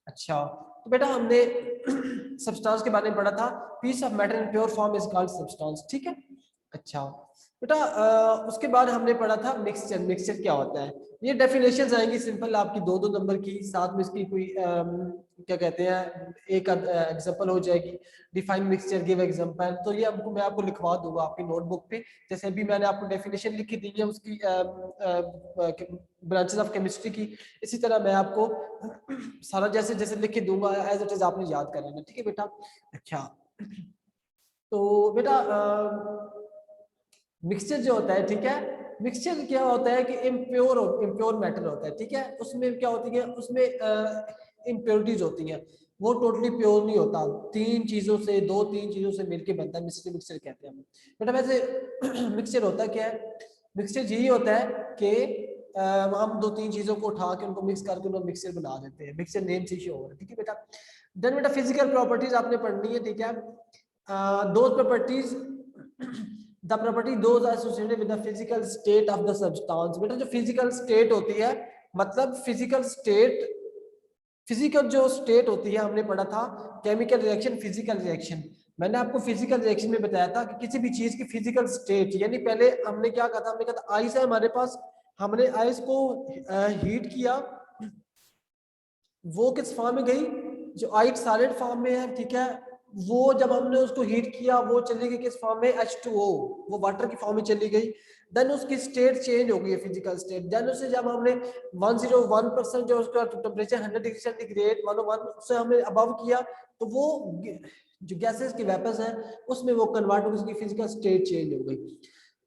अच्छा, तो बेटा हमने सब्सटेंस के बारे में पढ़ा था, piece of matter in pure form is called substance, ठीक है। अच्छा बेटा उसके बाद हमने पढ़ा था मिक्सचर। मिक्सचर क्या होता है? ये डेफिनेशंस आएंगी सिंपल आपकी 2-2 नंबर की, साथ में इसकी कोई क्या कहते हैं एक एग्जांपल हो जाएगी। Define mixture, give example. तो ये आपको मैं आपको लिखवा दूंगा आपकी नोटबुक पे, जैसे अभी मैंने आपको डेफिनेशन लिखी दी है उसकी ब्रांचेस ऑफ केमिस्ट्री की, इसी तरह मैं आपको सारा जैसे जैसे लिख के दूंगा एज इट इज आपने याद कर लेना, ठीक है बेटा। अच्छा तो बेटा मिक्सचर जो होता है, ठीक है, मिक्सचर क्या होता है कि इम्प्योर मैटर होता है, ठीक है। उसमें क्या होती है, उसमें इम्प्योरिटीज होती हैं, वो टोटली प्योर नहीं होता। 2-3 चीजों से मिलके बनता है, मिक्सचर मिक्सचर कहते हैं हम बेटा। वैसे मिक्सचर होता क्या है? मिक्सचर यही होता है कि हम 2-3 चीजों को उठा के उनको मिक्स करके उनको मिक्सचर बना देते हैं। मिक्सचर नेम से ही हो रहा है, ठीक है बेटा। देन बेटा फिजिकल प्रॉपर्टीज आपने पढ़नी है, ठीक है। Those properties the property those are associated with the physical state of the substance. बेटा जो फिजिकल स्टेट होती है, मतलब फिजिकल जो स्टेट होती है, हमने पढ़ा था केमिकल रिएक्शन, फिजिकल रिएक्शन। मैंने आपको फिजिकल रिएक्शन में बताया था कि किसी भी चीज की फिजिकल स्टेट, यानी पहले हमने क्या कहा था, हमने कहा था आइस है हमारे पास, हमने आइस को हीट किया, वो किस फॉर्म में गई, जो आइट सॉलिड फॉर्म में है, ठीक है। वो जब हमने उसको हीट किया वो चली गई किस फॉर्म में, H2O, वो वाटर की फॉर्म में चली गई। देन उसकी स्टेट चेंज हो गई है, फिजिकल स्टेट। देन उसे जब हमने 101% जो उसका टेम्परेचर 100 डिग्री सेंटीग्रेड 101 से हमने अबव किया, तो वो जो गैसेस की वेपर्स है उसमें वो कन्वर्ट हो गई, उसकी फिजिकल स्टेट चेंज हो गई।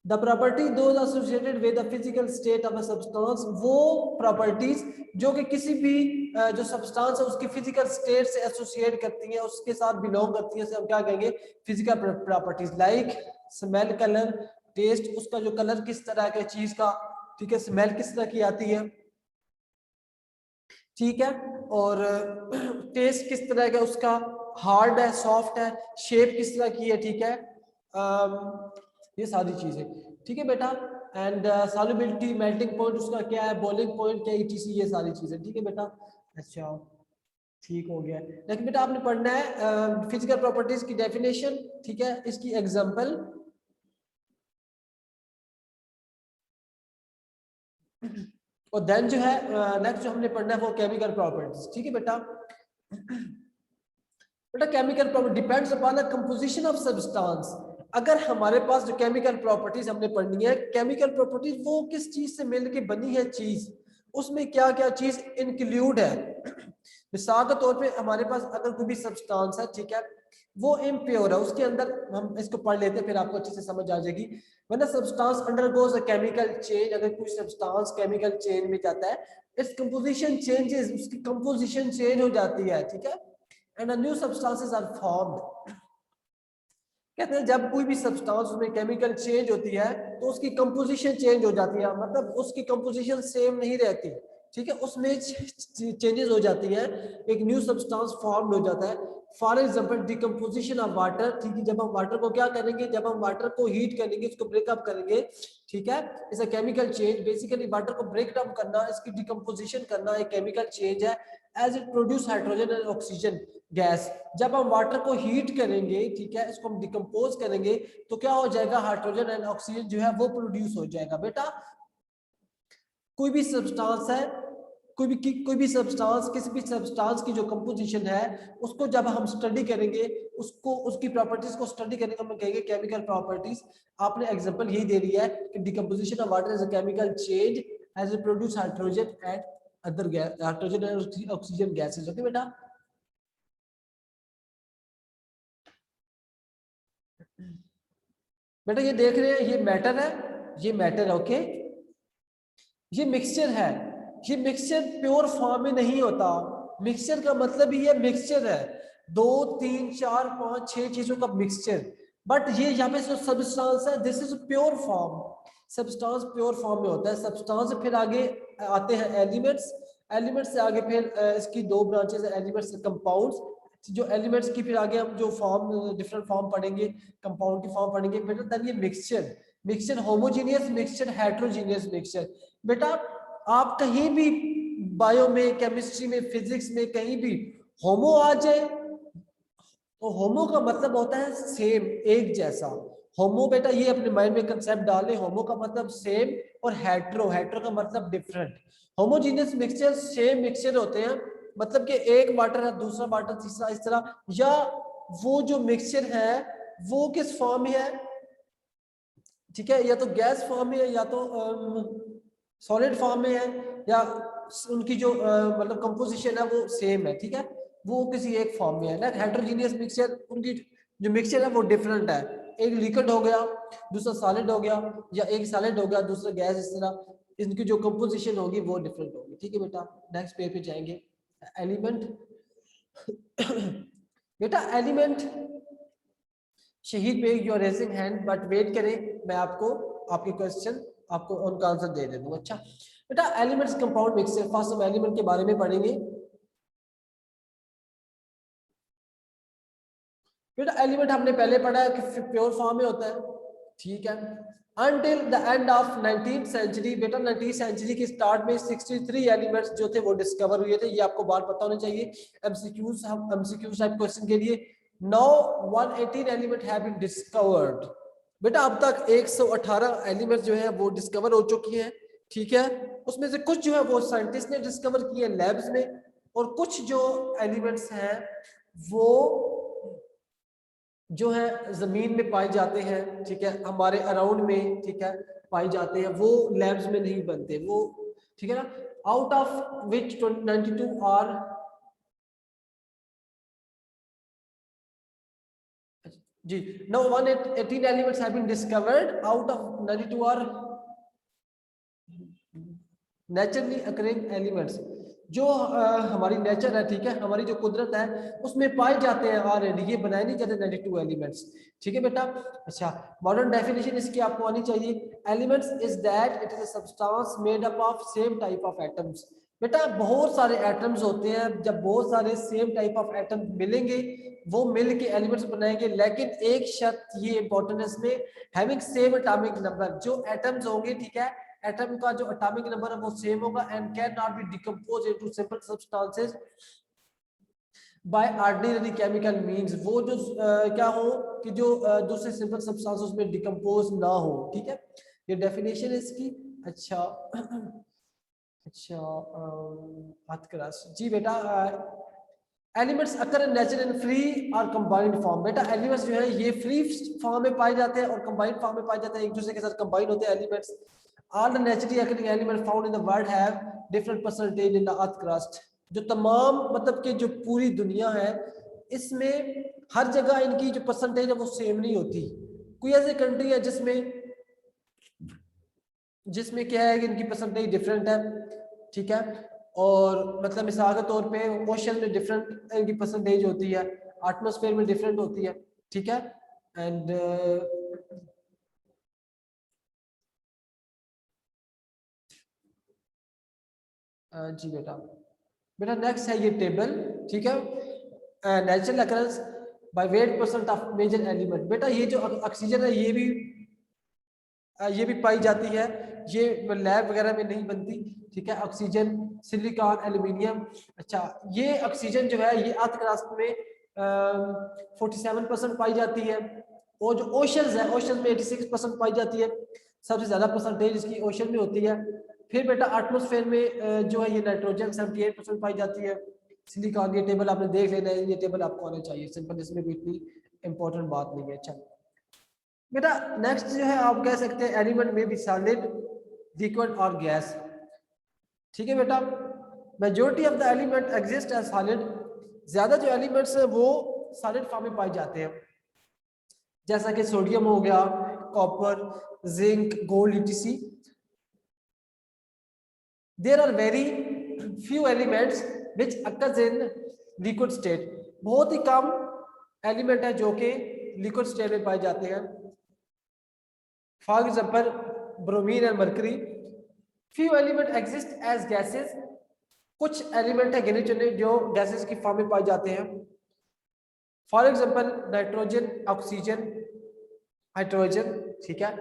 The property those associated with the physical state of a substance, वो प्रॉपर्टीज जो कि किसी भी जो सब्सटेंस है उसकी फिजिकल स्टेट से एसोसिएट करती हैं, उसके साथ बिलोंग करती हैं, हम क्या कहेंगे, physical properties. Like smell, colour, taste, उसका जो कलर किस तरह के चीज का, ठीक है, स्मेल किस तरह की आती है, ठीक है, और टेस्ट किस तरह का उसका, हार्ड है, सॉफ्ट है, शेप किस तरह की है, ठीक है, ये सारी चीजें, ठीक है बेटा। एंड सॉल्युबिलिटी, मेल्टिंग पॉइंट उसका क्या है, बॉइलिंग पॉइंट क्या है, ETC, ये सारी चीजें, ठीक है बेटा। अच्छा ठीक हो गया। लेकिन बेटा आपने पढ़ना है फिजिकल प्रॉपर्टीज की डेफिनेशन, ठीक है, इसकी एग्जांपल, और देन जो है नेक्स्ट जो हमने पढ़ना है वो केमिकल प्रॉपर्टीज, ठीक है बेटा। बेटा chemical property depends upon the composition of substance. अगर हमारे पास जो केमिकल प्रॉपर्टीज हमने पढ़नी है, केमिकल प्रॉपर्टीज वो किस चीज से मिलके बनी है चीज, उसमें क्या क्या चीज इंक्लूड है। मिसाल के तौर पे हमारे पास अगर कोई भी सब्सटेंस है, ठीक है, वो इम्प्योर है, उसके अंदर हम इसको पढ़ लेते हैं फिर आपको अच्छे से समझ आ जाएगी। When a substance undergoes a chemical change, अगर कोई सब्सटेंस केमिकल चेंज में जाता है, इट्स कंपोजिशन चेंजेस, उसकी कंपोजिशन चेंज हो जाती है, ठीक है, and new substances are formed. कहते हैं जब कोई भी सब्सटेंस उसमें केमिकल चेंज होती है तो उसकी कंपोजिशन चेंज हो जाती है, मतलब उसकी कंपोजिशन सेम नहीं रहती, ठीक है, उसमें चेंजेस हो जाती है, एक न्यू सब्सटेंस फॉर्म हो जाता है। For example decomposition of water, ठीक है, जब हम वाटर को क्या करेंगे, जब हम वाटर को हीट करेंगे, उसको ब्रेकअप करेंगे, ठीक है, it's a chemical change. Basically water को ब्रेकअप करना, इसकी डिकम्पोजिशन करना एक केमिकल चेंज है, as it produce hydrogen and oxygen gas. जब हम वाटर को हीट करेंगे, ठीक है, इसको हम डिकम्पोज करेंगे, तो क्या हो जाएगा, हाइड्रोजन एंड ऑक्सीजन जो है वो प्रोड्यूस हो जाएगा। बेटा कोई भी सब्सटेंस है, कोई भी सब्सटेंस, किसी भी सब्सटेंस की जो कंपोजिशन है उसको जब हम स्टडी करेंगे, उसको उसकी प्रॉपर्टीज को स्टडी करेंगे, हम कहेंगे केमिकल प्रॉपर्टीज। आपने एग्जांपल यही दे दिया है कि decomposition of water is a chemical change as it produce hydrogen and other gas, hydrogen and oxygen gases. Okay बेटा, बेटा ये देख रहे हैं, ये मैटर है, ये मैटर है, ओके। ये मिक्सचर है, ये मिक्सचर प्योर फॉर्म में नहीं होता। मिक्सचर का मतलब ही है मिक्सचर है, 2 3 4 5 6 चीजों का मिक्सचर। बट ये यहाँ पे जो सब्सटेंस है, this is pure form. Substance pure form में होता है। सब्सटेंस फिर आगे आते हैं एलिमेंट्स, एलिमेंट्स से आगे फिर इसकी 2 ब्रांचेस है, एलिमेंट्स से कंपाउंड्स। जो एलिमेंट्स की फिर आगे हम जो फॉर्म डिफरेंट फॉर्म पढ़ेंगे, कंपाउंड की फॉर्म पढ़ेंगे, फिर देन ये mixture, mixture homogeneous mixture, heterogeneous mixture. बेटा आप कहीं भी बायो में, केमिस्ट्री में, फिजिक्स में कहीं भी होमो आ जाए तो होमो का मतलब होता है सेम, एक जैसा। होमो बेटा ये अपने माइंड में कंसेप्ट डालें, होमो का मतलब सेम और हेट्रो, हेट्रो का मतलब different. Homogeneous mixture same mixture होते हैं, मतलब कि एक वाटर है दूसरा वाटर तीसरा, इस तरह। या वो जो मिक्सचर है वो किस फॉर्म में है, ठीक है, या तो गैस फॉर्म में है या तो सॉलिड फॉर्म में है, या उनकी जो मतलब कंपोजिशन है वो सेम है, ठीक है, वो किसी एक फॉर्म में है ना। हेट्रोजीनियस मिक्सचर उनकी जो मिक्सचर है वो डिफरेंट है, एक लिक्विड हो गया दूसरा सॉलिड हो गया, या एक सॉलिड हो गया दूसरा गैस, इस तरह इनकी जो कंपोजिशन होगी वो डिफरेंट होगी, ठीक है बेटा। नेक्स्ट पेज पे जाएंगे। एलिमेंट बेटा element, Shahid Baig you are raising hand, but wait करें, मैं आपको आपके क्वेश्चन आपको उनका आंसर दे दूंगा। अच्छा बेटा एलिमेंट्स कंपाउंड मिक्सचर, फर्स्ट हम एलिमेंट के बारे में पढ़ेंगे। बेटा एलिमेंट हमने पहले पढ़ा है कि प्योर फॉर्म में होता है, ठीक है। Until the end of 19th century, बेटा 19th सेंचुरी के स्टार्ट में 63 एलिमेंट्स जो थे वो डिस्कवर हुए थे, ये आपको बात पता होना चाहिए एमसीक्यूज, हम एमसीक्यूज टाइप क्वेश्चन के लिए। Now 118 element have been discovered, बेटा अब तक 118 एलिमेंट्स जो है वो डिस्कवर हो चुकी हैं, ठीक है। उसमें से कुछ जो है वो साइंटिस्ट ने डिस्कवर किए लैब्स में, और कुछ जो एलिमेंट्स हैं वो जो है जमीन में पाए जाते हैं, ठीक है, हमारे अराउंड में, ठीक है, पाए जाते हैं, वो लैब्स में नहीं बनते वो, ठीक है ना। आउट ऑफ विच 92 आर, जी no 118 elements have been discovered, out of 92 are naturally occurring elements, जो हमारी नेचर है, ठीक है, हमारी जो कुदरत है उसमें पाए जाते हैं ऑलरेडी, ये बनाए नहीं जाते 92 एलिमेंट्स, ठीक है बेटा। अच्छा मॉडर्न डेफिनेशन इसकी आपको आनी चाहिए। Elements is that it is a substance made up of same type of atoms, बेटा बहुत सारे एटम्स होते हैं, जब बहुत सारे सेम टाइप ऑफ एटम मिलेंगे वो मिल के एलिमेंट्स बनाएंगे, लेकिन एक शर्त ये इंपॉर्टेंट है इसमें, हैविंग सेम एटॉमिक नंबर, जो एटम्स होंगे, ठीक है, एटम का जो एटॉमिक नंबर है वो सेम होगा, and can not be decompose into simple substances by ordinary chemical means, वो जो क्या हो कि जो दूसरे सिंपल सब्सटेंस उसमें डिकम्पोज ना हो, ठीक है, ये डेफिनेशन है इसकी। अच्छा अच्छा हाथकरास जी बेटा, elements occur nature in free और कंबाइंड फॉर्म, बेटा एलिमेंट्स जो है ये फ्री फॉर्म में पाए जाते हैं और कंबाइंड फॉर्म में पाए जाते हैं, एक दूसरे के साथ कंबाइन होते हैं elements. All the naturally occurring element found in the world have different percentage in the earth crust, जो तमाम मतलब कि जो पूरी दुनिया है इसमें हर जगह इनकी जो परसेंटेज है वो सेम नहीं होती, कोई ऐसी कंट्री है जिसमें जिसमें क्या है कि इनकी परसेंटेज डिफरेंट है, ठीक है, और मतलब मिसाल के तौर पे ओशन में डिफरेंट इनकी परसेंटेज होती है, एटमॉस्फेयर में डिफरेंट होती है, ठीक है। एंड जी बेटा, बेटा नेक्स्ट है ये टेबल, ठीक है, natural occurrence by weight percent of major element, बेटा ये जो ऑक्सीजन है ये भी पाई जाती है, ये लैब वगैरह में नहीं बनती, ठीक है, ऑक्सीजन, सिलिकॉन, एल्यूमिनियम। अच्छा ये ऑक्सीजन जो है ये अर्थ क्रस्ट में 47% पाई जाती है, और जो ओशंस है ओशन में 86% पाई जाती है, सबसे ज्यादा परसेंटेज इसकी ओशन में होती है। फिर बेटा एटमॉस्फेयर में जो है ये नाइट्रोजन 78% पाई जाती है, सिलिकॉन, ये टेबल आपने देख लेना है, ये टेबल आपको आना चाहिए, सिंपल, इसमें कोई इतनी इंपॉर्टेंट बात नहीं है। अच्छा बेटा नेक्स्ट जो है आप कह सकते हैं एलिमेंट में भी सॉलिड, लिक्विड और गैस, ठीक है बेटा। Majority of the element exist as solid, ज्यादा जो एलिमेंट्स हैं वो सॉलिड फॉर्म में पाए जाते हैं, जैसा कि सोडियम हो गया, copper, zinc, gold, ETC. There are very few elements which occurs in liquid state, बहुत ही कम एलिमेंट है जो कि लिक्विड स्टेट में पाए जाते हैं, for example bromine and mercury. Few element exist as gases, कुछ एलिमेंट है गिने चुने जो गैसेस की फॉर्म में पाए जाते हैं, for example nitrogen, oxygen, hydrogen, ठीक है।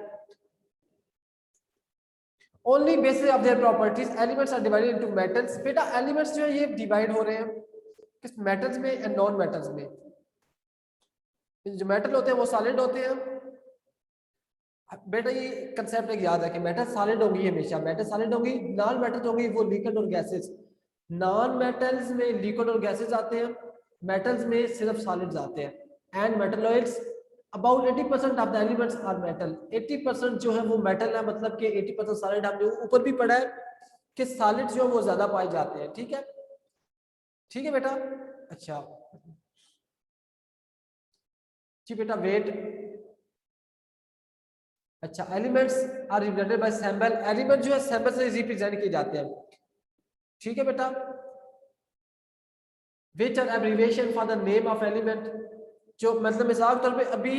Only basis of their properties elements are divided into metals. बेटा एलिमेंट्स जो है ये डिवाइड हो रहे हैं किस मेटल्स में एंड नॉन मेटल्स में। जो मेटल होते हैं वो सॉलिड होते हैं। बेटा ये कंसेप्ट एक याद है कि मेटल सॉलिड होंगी, हमेशा मेटल सॉलिड होंगी, नॉन मेटल होंगी वो लिक्विड और गैसेस। नॉन मेटल्स में लिक्विड और गैसेस आते हैं, मेटल्स में सिर्फ सॉलिड्स आते हैं। And metalloids about 80% of the elements are metal. 80% जो है वो मेटल है, मतलब कि 80% सॉलिड। हमने ऊपर भी पढ़ा है कि सॉलिड्स जो है वो ज्यादा पाए जाते हैं। ठीक है, ठीक है बेटा। अच्छा जी बेटा वेट। अच्छा elements are represented by symbol. Element जो है सिंबल से रिप्रेजेंट किए जाते हैं। ठीक है बेटा। Which are abbreviation for the name of element. जो मतलब मिसाल के तौर पे अभी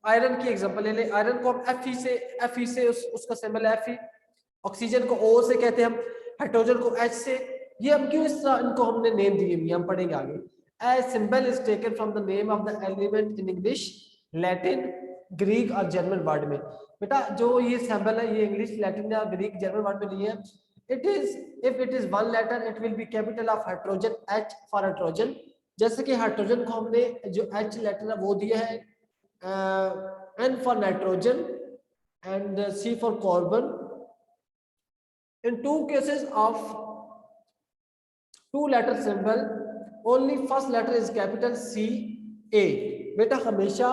आयरन की एग्जांपल ले ले। आयरन को हम Fe से उसका सिंबल है Fe। ऑक्सीजन को O से कहते हैं हम, हाइड्रोजन को H से। ये हम क्यों इस तरह इनको हमने नेम दिए हुए, हम पढ़ेंगे आगे। A symbol is taken from the name of the element in English, Latin, Greek और जर्मन वर्ड में। बेटा जो ये सिंबल है ये इंग्लिश, लैटिन या ग्रीक, जर्मन वर्ड में नहीं है। It is if it is one letter it will be capital of hydrogen, H for hydrogen. जैसे कि हाइड्रोजन को हमने जो H लेटर है वो दिया है, N for nitrogen and C for carbon. In two cases of two letter symbol only first letter is capital C A। बेटा हमेशा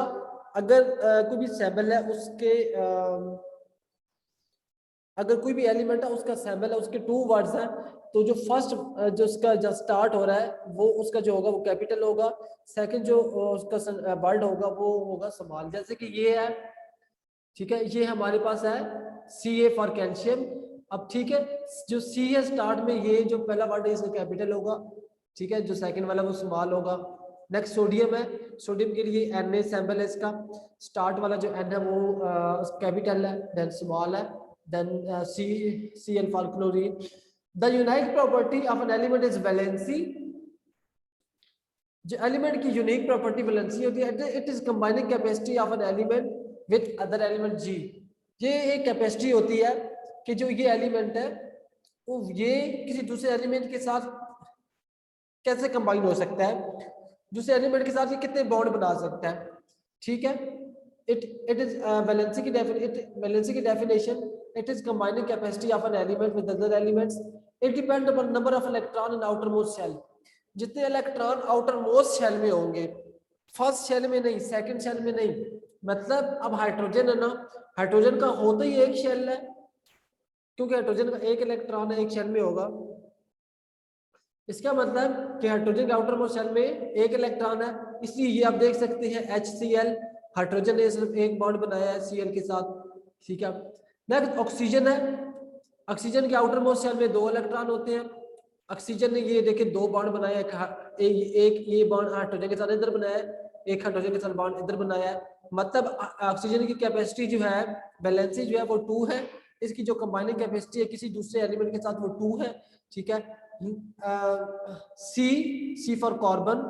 अगर कोई भी सिंबल है उसके अगर कोई भी एलिमेंट है उसका सिंबल है, उसके टू वर्ड्स हैं, तो जो फर्स्ट जो उसका जो स्टार्ट हो रहा है वो उसका जो होगा वो कैपिटल होगा। सेकंड जो उसका वर्ड होगा वो होगा स्मॉल। जैसे कि ये है, ठीक है, ये हमारे पास है Ca फॉर कैल्शियम। अब ठीक है, जो सी है स्टार्ट में, ये जो पहला वर्ड है इसका कैपिटल होगा। ठीक है, जो सेकंड वाला वो स्मॉल होगा। नेक्स्ट सोडियम है, सोडियम के लिए Na सिंबल है इसका। स्टार्ट वाला जो N है वो कैपिटल है, देन स्मॉल है, then Cl for chlorine. The unique property of an element is valency. जो एलिमेंट की यूनिक प्रॉपर्टी वैलेंसी होती है, it is combining capacity of an element with other element G। ये एक कैपेसिटी होती है कि जो ये एलिमेंट है वो ये किसी दूसरे एलिमेंट के साथ कैसे कंबाइन हो सकता है, दूसरे एलिमेंट के साथ ये कितने बॉन्ड बना सकता है। ठीक है, इट इज वैलेंसी की definition, it is combining capacity of an element with other elements. It depend upon number of electron in outer most shell. जितने इलेक्ट्रॉन आउटर मोस्ट शेल में होंगे, फर्स्ट शेल में नहीं, सेकंड शेल में नहीं। मतलब अब हाइड्रोजन है ना, हाइड्रोजन का होता ही एक शेल है, क्योंकि हाइड्रोजन का एक इलेक्ट्रॉन है, एक शेल में होगा। इसका मतलब कि हाइड्रोजन के आउटर मोस्ट शेल में एक इलेक्ट्रॉन है, इसलिए ये आप देख सकते हैं HCl, हाइड्रोजन ने सिर्फ एक बॉन्ड बनाया है Cl के साथ। ठीक है, नेक्स्ट ऑक्सीजन है। ऑक्सीजन के आउटर मोस्ट शेल में दो इलेक्ट्रॉन होते हैं। ऑक्सीजन ने ये देखिए दो बॉन्ड बनाया है, एक ये बॉन्ड हाइड्रोजन के साथ इधर बनाया है, एक हाइड्रोजन के साथ बॉन्ड इधर बनाया है। मतलब ऑक्सीजन की कैपेसिटी जो है, वैलेंसी जो है वो 2 है। इसकी जो कंबाइनिंग कैपेसिटी है किसी दूसरे एलिमेंट के साथ वो 2 है। ठीक है, सी फॉर कार्बन,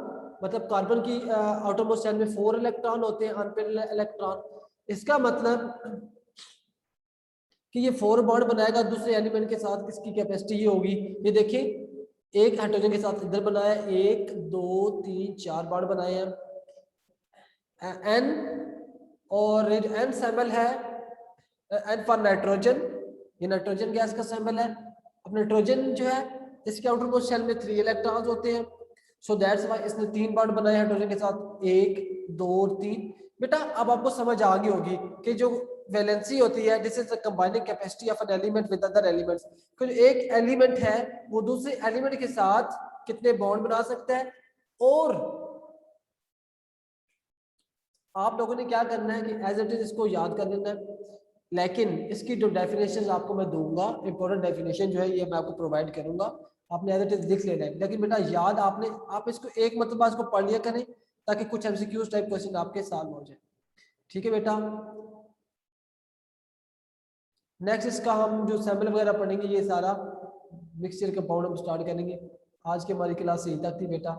मतलब कार्बन की आउटर मोस्ट शेल में 4 इलेक्ट्रॉन होते हैं, अनपेयर्ड इलेक्ट्रॉन। इसका मतलब कि ये 4 बॉन्ड बनाएगा दूसरे एलिमेंट के साथ, किसकी कैपेसिटी ये होगी, ये देखिए एक हाइड्रोजन के साथ इधर बनाया, 1 2 3 4 बॉन्ड बनाए हैं N। और N सिंबल है N फॉर नाइट्रोजन, ये नाइट्रोजन गैस का सिंबल है। अब नाइट्रोजन जो है इसके आउटर मोस्ट शेल में 3 इलेक्ट्रॉन्स होते हैं, सो दैट्स व्हाई इसने 3 बॉन्ड बनाए हाइड्रोजन के साथ, 1 2 3। बेटा अब आपको समझ आ गई होगी कि जो वैलेंसी होती है, this is the combining capacity of an element with other elements. तो एक एलिमेंट है वो दूसरे एलिमेंट के साथ कितने बॉन्ड बना सकता है। और आप लोगों ने क्या करना है कि एज इट इज इसको याद कर लेना है, लेकिन इसकी जो डेफिनेशन आपको मैं दूंगा, इंपॉर्टेंट डेफिनेशन जो है ये मैं आपको प्रोवाइड करूंगा, आपने एज इट इज लिख लेना है। लेकिन बेटा याद आपने आप इसको एक मतलब इसको पढ़ लिया करें, ताकि कुछ एमसीक्यूज टाइप क्वेश्चन आपके साथ हो जाए। ठीक है बेटा, नेक्स्ट इसका हम जो सैम्पल वगैरह पढ़ेंगे, ये सारा मिक्सचर कंपाउंड हम स्टार्ट करेंगे। आज की हमारी क्लास यहीं तक थी बेटा।